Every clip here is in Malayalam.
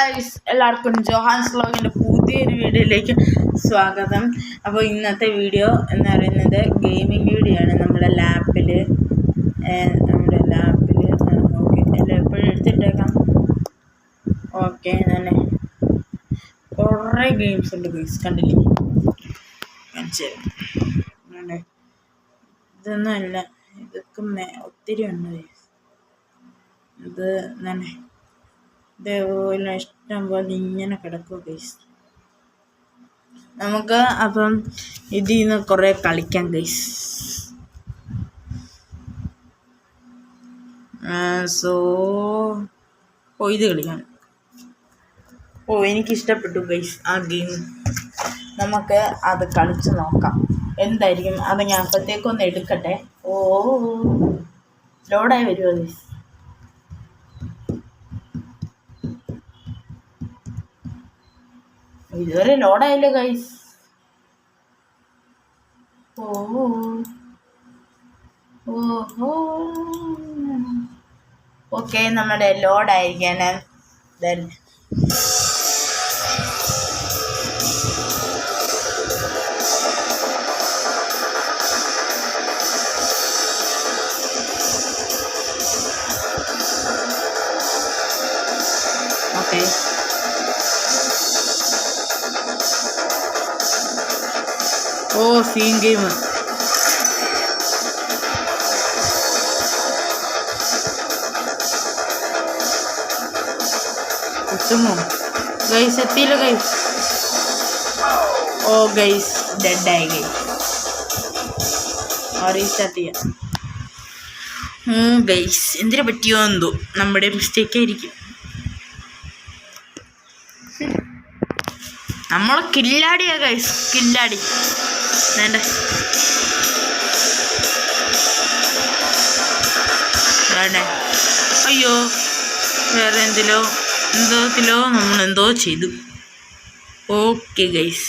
ഗൈസ്, എല്ലാവർക്കും ജോഹാൻസ് വ്ലോഗിൻ്റെ പുതിയൊരു വീഡിയോയിലേക്ക് സ്വാഗതം. അപ്പോൾ ഇന്നത്തെ വീഡിയോ എന്ന് പറയുന്നത് ഗെയിമിംഗ് വീഡിയോ ആണ്. നമ്മുടെ ലാപ്പിൽ ഓക്കെ എല്ലാം എപ്പോഴും എടുത്തിട്ടേക്കാം. ഓക്കെ, തന്നെ കുറേ ഗെയിംസ് ഉണ്ട് ഗൈസ്, കണ്ടില്ലേ? ഇതൊന്നും അല്ല, ഇതൊക്കെ ഒത്തിരി ഉണ്ട് ഗൈസ്. ഇത് തന്നെ ഇതേപോലെ ഇഷ്ടം പോലെ ഇങ്ങനെ കിടക്കും ഗൈസ്. നമുക്ക് അപ്പം ഇതിൽ നിന്ന് കുറേ കളിക്കാം ഗൈസ്. ഇത് കളിക്കാം. എനിക്കിഷ്ടപ്പെട്ടു ഗൈസ് ആ ഗെയിം. നമുക്ക് അത് കളിച്ച് നോക്കാം എന്തായിരിക്കും. അത് ഞാൻ അപ്പോഴത്തേക്കൊന്ന് എടുക്കട്ടെ. ലോഡായി വരുമോ ഗൈസ്? ഇതുവരെ ലോഡായില്ല ഗൈസ്. ഓക്കെ, നമ്മുടെ ലോഡായിരിക്കാണ്. Okay, scene game. എത്തുമോ ഗൈസ്? എത്തിയില്ല ഗൈസ്. ഗൈസ് ഡെഡായി ഗൈസ്. റീസ്റ്റാർട്ട് ചെയ്യാം. ഗൈസ് എന്തിനു പറ്റിയോ എന്തോ, നമ്മുടെ മിസ്റ്റേക്ക് ആയിരിക്കും. നമ്മളെ കില്ലാടിയാ ഗൈസ്, കില്ലാടി. വേണ്ട വേണ്ടേ? അയ്യോ, വേറെ എന്തോത്തിലോ നമ്മളെന്തോ ചെയ്തു. ഓക്കെ ഗൈസ്,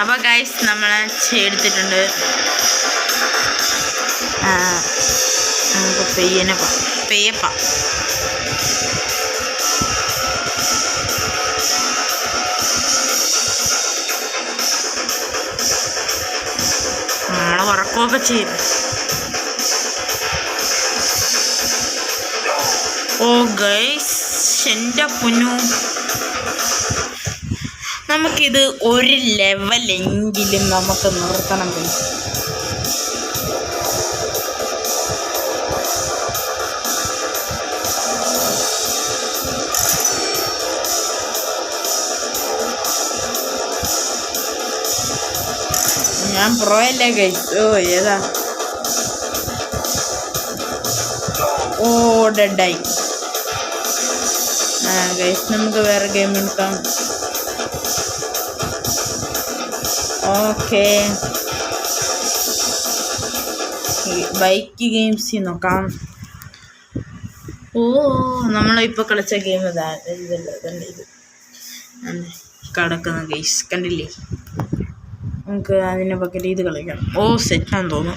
അപ്പോൾ ഗൈസ് നമ്മൾ എടുത്തിട്ടുണ്ട്. നമുക്ക് പെയ്യപ്പ നമ്മളെ ഉറക്കമൊക്കെ ചെയ്യും. ഗൈസ് എൻ്റെ പൊന്നു, നമുക്കിത് ഒരു ലെവലെങ്കിലും നമുക്ക് നിർത്തണം ഗൈസ്. ഞാൻ പ്രോ അല്ലേ ഗൈസ്? ഏതാ? ഡെഡായി. ഗൈസ് നമുക്ക് വേറെ ഗെയിം എടുക്കാം. ഓക്കെ, ബൈക്ക് ഗെയിംസ് നോക്കാം. നമ്മളിപ്പോൾ കളിച്ച ഗെയിം ഇത് കിടക്കുന്ന ഗൈസ്, കണ്ടില്ലേ? നമുക്ക് അതിനെ പകരം ഇത് കളിക്കാം. സെറ്റാന്ന് തോന്നുന്നു.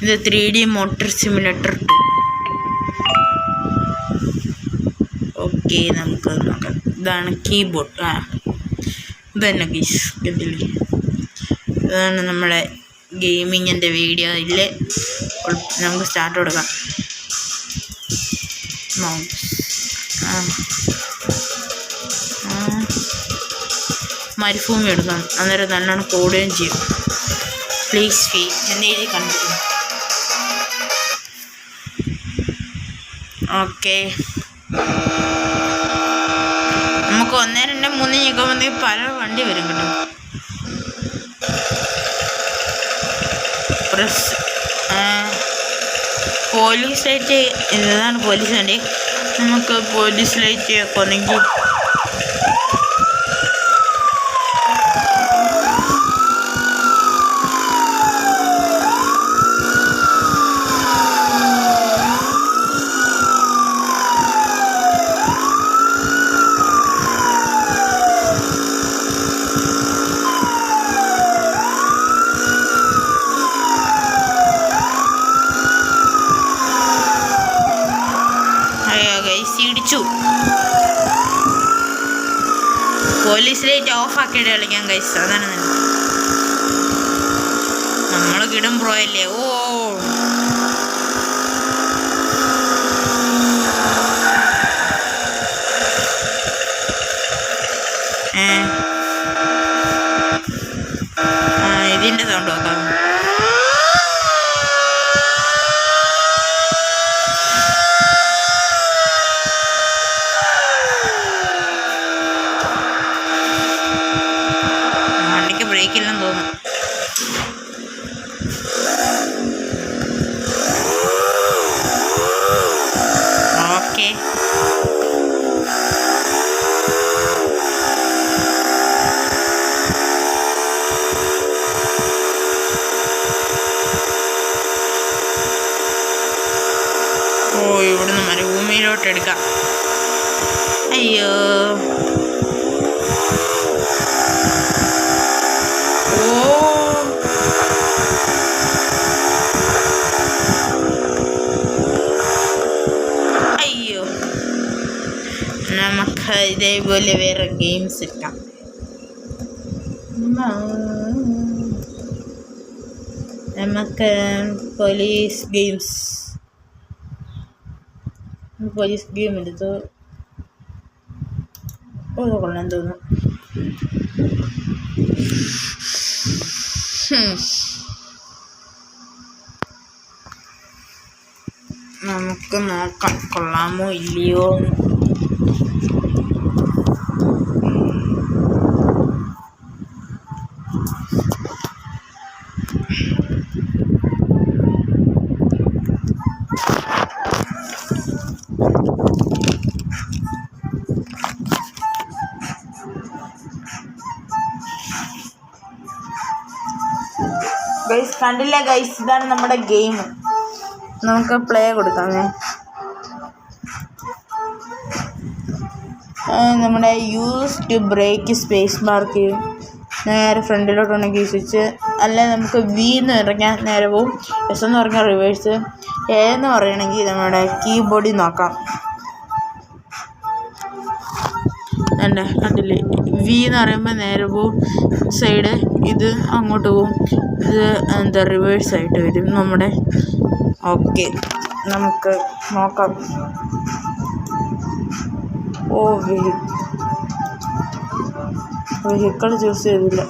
ഇത് 3D മോട്ടർ സിമുലേറ്റർ 2. ഓക്കെ, നമുക്ക് നോക്കാം. ഇതാണ് കീബോർഡ്. ഇത് തന്നെ ഗൈസ്, കണ്ടില്ലേ? ഇതാണ് നമ്മുടെ ഗെയിമിങ്ങിൻ്റെ വീഡിയോയിൽ. നമുക്ക് സ്റ്റാർട്ട് കൊടുക്കാം. മരുഭൂമി എടുക്കാം, അന്നേരം നല്ലോണം കൂടുകയും ചെയ്യും. പ്ലീസ് ഫീ എന്നെഴുതി കണ്ടിരുന്നു. ഓക്കെ, നമുക്ക് 1, 2, 3 ഞെക്കുമ്പോൾ പല വണ്ടി വരും കേട്ടോ. പോലീസ് ലൈറ്റ്, ഇതാണ് പോലീസ് വണ്ടി. നമുക്ക് പോലീസ് ലൈറ്റ് കൊന്നെങ്കിൽ ഇടിച്ചു. പോലീസ് ലൈറ്റ് ഓഫ് ആക്കിയിട്ട് കളിക്കാൻ ഗൈസ്. അതാണ് നമ്മൾ കിടും പ്രോ അല്ലേ. ഓ ഇതിന്റെ സൗണ്ട് നോക്കാം. വണ്ടിക്ക് ബ്രേക്കില്ലെന്ന് തോന്നുന്നു. ഓക്കെ ഇവിടുന്ന് മരുഭൂമിയിലോട്ട് എടുക്കാം. അയ്യോ അയ്യോ നമുക്ക് ഇതേപോലെ വേറെ ഗെയിംസ് ഇട്ടാം. നമുക്ക് പോലീസ് ഗെയിം എടുത്തു. കൊള്ളാൻ തോന്നുന്നു. നമുക്ക് നോക്കാം കൊള്ളാമോ ഇല്ലയോ. ഗൈസ് കണ്ടില്ല ഗൈസ്, ഇതാണ് നമ്മുടെ ഗെയിം. നമുക്ക് പ്ലേ കൊടുക്കാമേ. നമ്മുടെ use to break space mark നേരെ ഫ്രണ്ടിലോട്ടുണ്ടെങ്കിൽ സ്വിച്ച്, അല്ലെ നമുക്ക് വി എന്ന് പറഞ്ഞാൽ നേരെ പോവും, എസ് എന്ന് പറഞ്ഞാൽ റിവേഴ്സ്, എ എന്ന് പറയണമെങ്കിൽ നമ്മുടെ കീബോർഡിൽ നോക്കാം. തന്നെ കണ്ടില്ലേ, വി എന്ന് പറയുമ്പോൾ നേരെ പോവും സൈഡ്, ഇത് അങ്ങോട്ട് പോവും, ഇത് എന്താ റിവേഴ്സായിട്ട് വരും നമ്മുടെ. ഓക്കെ നമുക്ക് നോക്കാം. ഓ വെഹിക്കിൾ ചൂസ് ചെയ്തില്ല.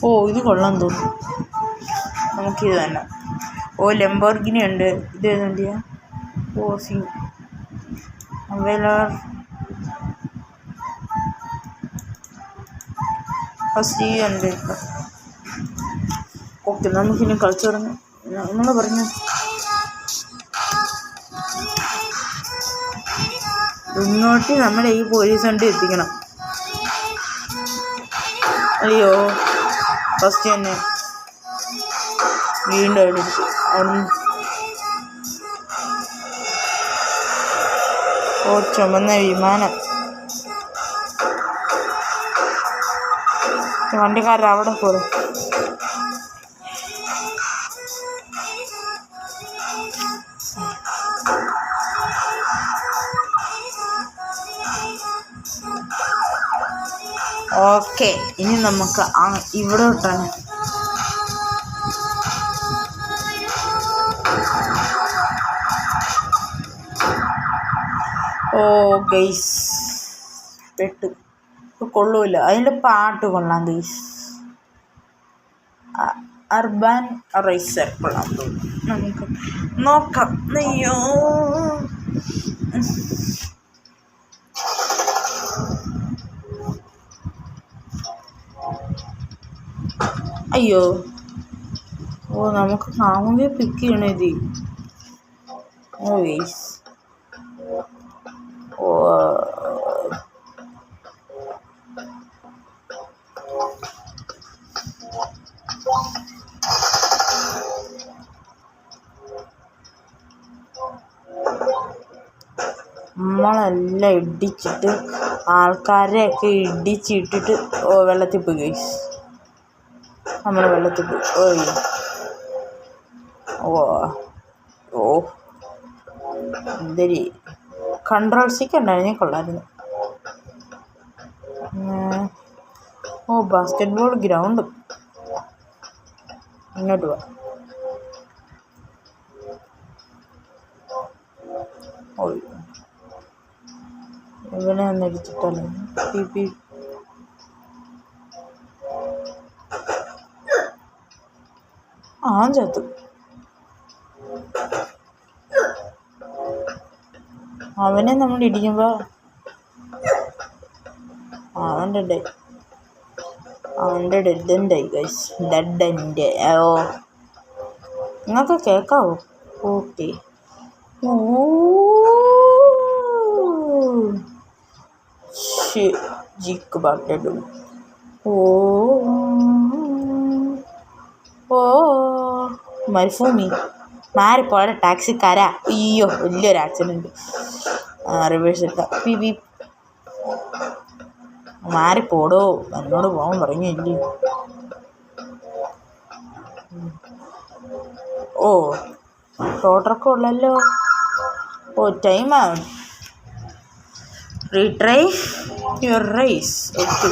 ഓ ഇത് കൊള്ളാൻ തോന്നുന്നു. നമുക്കിത് തന്നെ. ഓ ലംബോർഗിനി ഉണ്ട്. ഇത് ഏതാണ്ടിയാ? ഓ അവെലാർ ഫസ്റ്റ് ഉണ്ട്. ഓക്കെ നമുക്കിനി കളിച്ചു തുടങ്ങാം. നമ്മൾ പറഞ്ഞു ഇങ്ങോട്ട് നമ്മുടെ ഈ പോലീസ് വണ്ടി എത്തിക്കണം. അയ്യോ ഫസ്റ്റ് തന്നെ വീണ്ടും അടിച്ചു. അവിടെ ഓ ചുമന്ന വിമാനം. വണ്ടിക്കാരൻ അവിടെ പോകും. ഓക്കെ ഇനി നമുക്ക് ഇവിടെ തൊട്ടാണ്. ഓ ഗൈസ് പെട്ടു. കൊള്ളൂല. അതിൻ്റെ പാട്ട് കൊള്ളാം ഗൈസ്. അർബൻ റൈസർ കൊള്ളാൻ തോന്നുന്നു. നമുക്ക് നോക്കാം. അയ്യോ അയ്യോ ഓ നമുക്ക് ഫാമിലിയെ പിക്ക് ചെയ്യണം ഇത്. ഓ ഗൈസ് ഓ നമ്മളെല്ലാം ഇടിച്ചിട്ട് ആൾക്കാരെയൊക്കെ ഇടിച്ചിട്ടിട്ട് വെള്ളത്തിൽ പോയി ഗൈസ്. നമ്മൾ വെള്ളത്തിൽ പോയി. ഓ ഓ എന്തരി കൺട്രോൾ സിക്ക് ഉണ്ടായിരുന്നേ കൊള്ളായിരുന്നു. ഓ ബാസ്കറ്റ് ബോൾ ഗ്രൗണ്ട്. ഇങ്ങോട്ട് പോവാം. ഓ ഇവനെ ഒന്ന് ഇടിച്ചിട്ടല്ലേ പി ചത്തു. അവനെ നമ്മൾ ഇടിക്കുമ്പോൾ അവൻ്റെ ഡെഡെൻ്റായി ഗൈസ്. ഡെഡെൻ്റെ. ഓ നിങ്ങൾക്ക് കേൾക്കാവോ? ഓക്കെ. ജിക്ക് പാട്ടിടും. ഓ മരുഭൂമി മാറിപ്പോടെ ടാക്സിക്കാരാ. അയ്യോ വലിയൊരു ആക്സിഡൻറ്റ്. റിവേഴ്സ് എടുക്കാം. പി മാറിപ്പോടോ, എന്നോട് പോകാൻ പറഞ്ഞില്ലേ. ഓ ടോട്ടറൊക്കെ ഉള്ളല്ലോ. ഓ ടൈം ആവും. Retry your race. ഓക്കെ.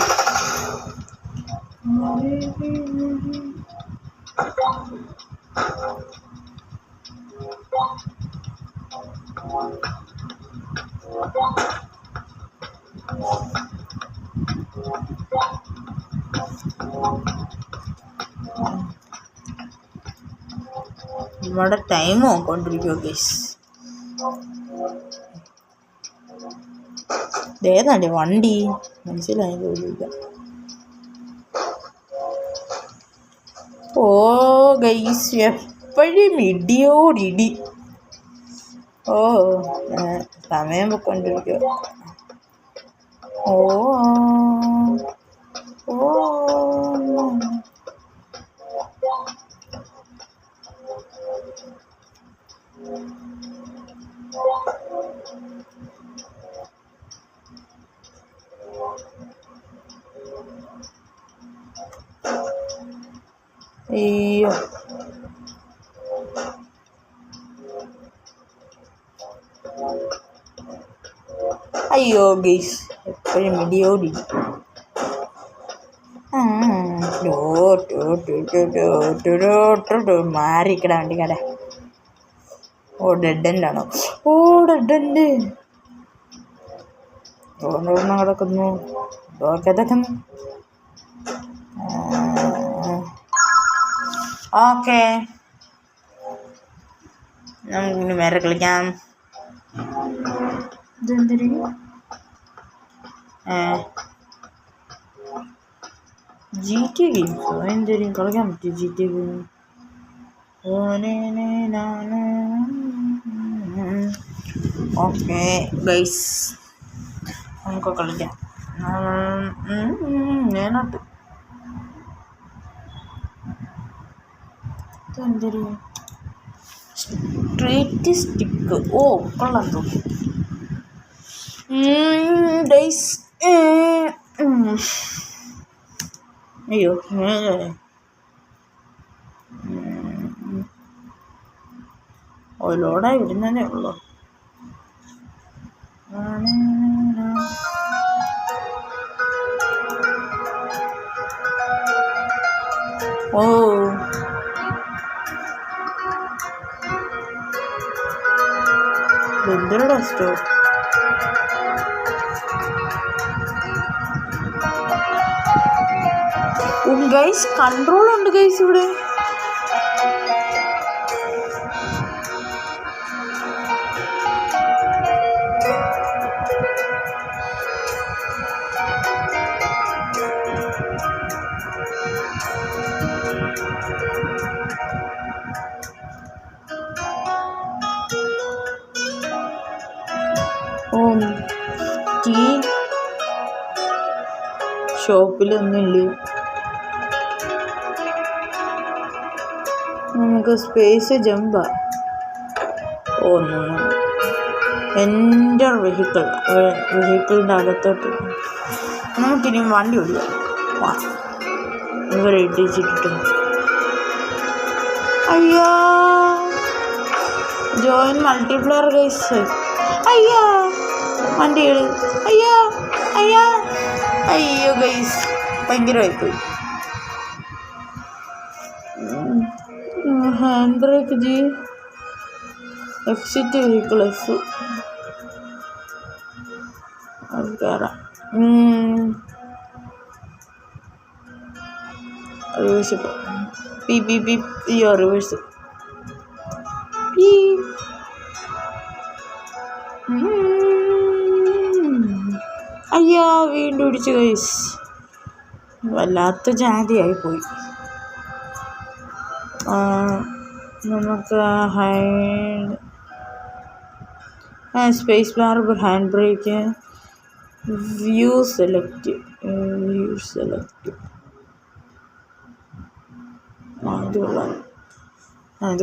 നമ്മുടെ ടൈം നോക്കൊണ്ടിരിക്കുമോ ഗൈസ്? ഏതാണ്ട് വണ്ടി മനസ്സിലായി തോന്നില്ല. ഓ ഗൈസ് എപ്പോഴും ഇടിയോടിടി. ഓ സമയം പൊക്കൊണ്ടിരിക്കുക. ഓ ഓ അയ്യോ അയ്യോ ഗൈസ് എപ്പോഴും ഇടിയോടി. മാറിക്കട വണ്ടിക്കട. ഓ ഡെഡെൻ്റാണോ? ഓ ഡെഡെൻ്റ് ഓർമ്മ കിടക്കുന്നു. കിടക്കുന്നു. ഓക്കെ നമുക്കിനി വേറെ കളിക്കാം. ഇതെന്തിരി ജി ടി ഗെയിംസോ? എന്തെങ്കിലും കളിക്കാൻ പറ്റും G T game? Okay guys നമുക്ക് കളിക്കാം. ഞാനത് എന്തൊരു സ്ട്രീറ്റ് സ്റ്റിക്ക്. ഓ കൊള്ളാം തോന്നുന്നു ഗൈസ്. അയ്യോ ഓ ലോഡായി വിടുന്നതേ ഉള്ളൂ. ഓ എന്തൊരു സ്റ്റോ. ഗൈസ് കൺട്രോൾ ഉണ്ട് ഗൈസ് ഇവിടെ. ഓ ടീ ഷോപ്പിലൊന്നുമില്ലേ? നമുക്ക് സ്പേസ് ജമ്പാ. ഓ എൻ്റെ വെഹിക്കിളിൻ്റെ അകത്തോട്ട് നമുക്കിനി വണ്ടി ഓടിക്കാം. ഇവരെ ഇടിച്ചിട്ടിട്ട് അയ്യോ ജോയിൻ മൾട്ടിപ്ലെയർ ഗൈസ്. അയ്യോ വണ്ടികൾ, അയ്യോ അയ്യോ അയ്യോ ഗൈസ് ഭയങ്കരമായിപ്പോയി. Hand brake G, exit vehicle F, അത് കയറാം. റിവേഴ്സ് ഇപ്പോൾ പി പി പി അയ്യോ റിവേഴ്സ് പി. അയ്യോ വീണ്ടും ഇടിച്ചു ഗൈസ്, വല്ലാത്ത ജാതിയായിപ്പോയി. നമുക്ക് space bar, hand brake, view select, അത്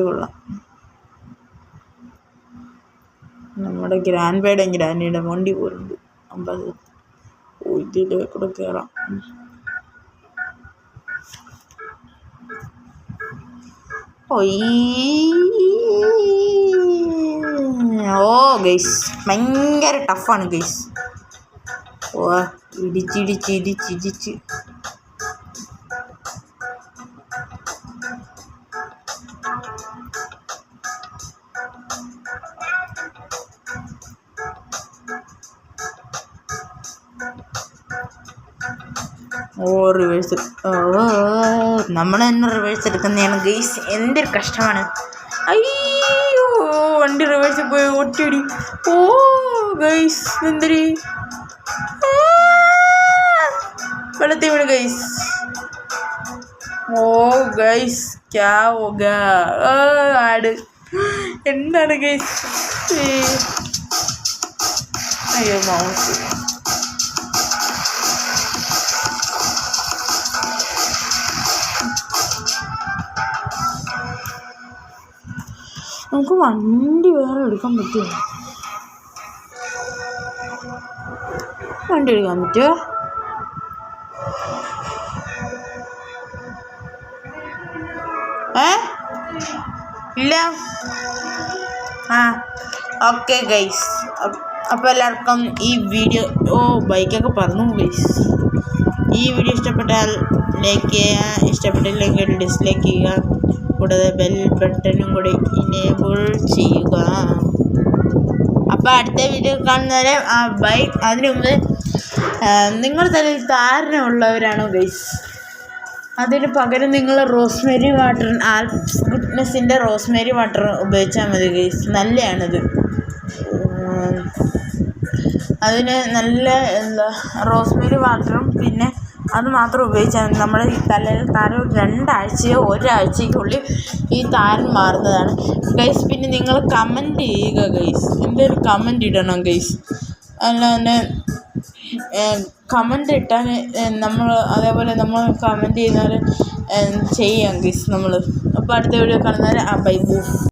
കൊള്ളാം. നമ്മുടെ ഗ്രാൻഡ് പേയുടെയും ഗ്രാൻഡിയുടെ വണ്ടി പോലുണ്ട്. ഇതിൽ കൂടെ കയറാം. ഓ ഗൈസ് ഭയങ്കര ടഫാണ് ഗൈസ്. ഓ ഇടിച്ചിടിച്ച് റിവേഴ്സ്. നമ്മൾ തന്നെ റിവേഴ്സ് എടുക്കുന്നതാണ് ഗൈസ്, എന്തൊരു കഷ്ടമാണ്. അയ്യോ വണ്ടി റിവേഴ്സിൽ പോയി ഒറ്റയടി. ഓ ഗൈസ് എന്തൊരു വെള്ളത്തിൽ വീണ് ഗൈസ്. ഓ ഗൈസ് ക്യാ ഹോഗാ ആട്, എന്താണ് ഗൈസ്. അയ്യോ മൗസ്. നമുക്ക് വണ്ടി വേറെ എടുക്കാൻ പറ്റുമോ? വണ്ടി എടുക്കാൻ പറ്റുമോ? ഇല്ല. ഓക്കെ ഗൈസ്, അപ്പോൾ എല്ലാവർക്കും ഈ വീഡിയോ ബൈക്കൊക്കെ പറഞ്ഞു ഗൈസ്. ഈ വീഡിയോ ഇഷ്ടപ്പെട്ടാൽ ലൈക്ക് ചെയ്യുക, ഇഷ്ടപ്പെട്ടില്ലെങ്കിൽ ഡിസ്ലൈക്ക് ചെയ്യുക, കൂടാതെ ബെൽ ബട്ടണും കൂടി ഇനേബിൾ ചെയ്യുക. അപ്പോൾ അടുത്ത വീഡിയോ കാണുന്നവരെ ബൈ. അതിനു മുമ്പ് നിങ്ങളുടെ തലയിൽ താരനുള്ളവരാണോ ഗൈസ്? അതിന് പകരം നിങ്ങൾ റോസ്മേരി വാട്ടർ, ആൽപ്സ് ഗുഡ്നെസ്സിൻ്റെ റോസ്മേരി വാട്ടർ ഉപയോഗിച്ചാൽ മതി ഗൈസ്, നല്ലതാണത്. അതിന് നല്ല റോസ്മേരി വാട്ടറും പിന്നെ അത് മാത്രം ഉപയോഗിച്ചാൽ മതി. നമ്മുടെ ഈ തലയിൽ താരം 2 ആഴ്ചയോ 1 ആഴ്ചയ്ക്കുള്ളിൽ ഈ താരൻ മാറുന്നതാണ് ഗൈസ്. പിന്നെ നിങ്ങൾ കമൻറ്റ് ചെയ്യുക ഗൈസ്, എന്തൊരു കമൻറ്റ് ഇടണം ഗൈസ്. അല്ലാതെ കമൻറ്റ് ഇട്ടാൽ നമ്മൾ അതേപോലെ നമ്മൾ കമൻറ്റ് ചെയ്യുന്നവർ ചെയ്യാം ഗൈസ് നമ്മൾ. അപ്പോൾ അടുത്ത വീഡിയോ കാണുന്നവരെ ബൈ.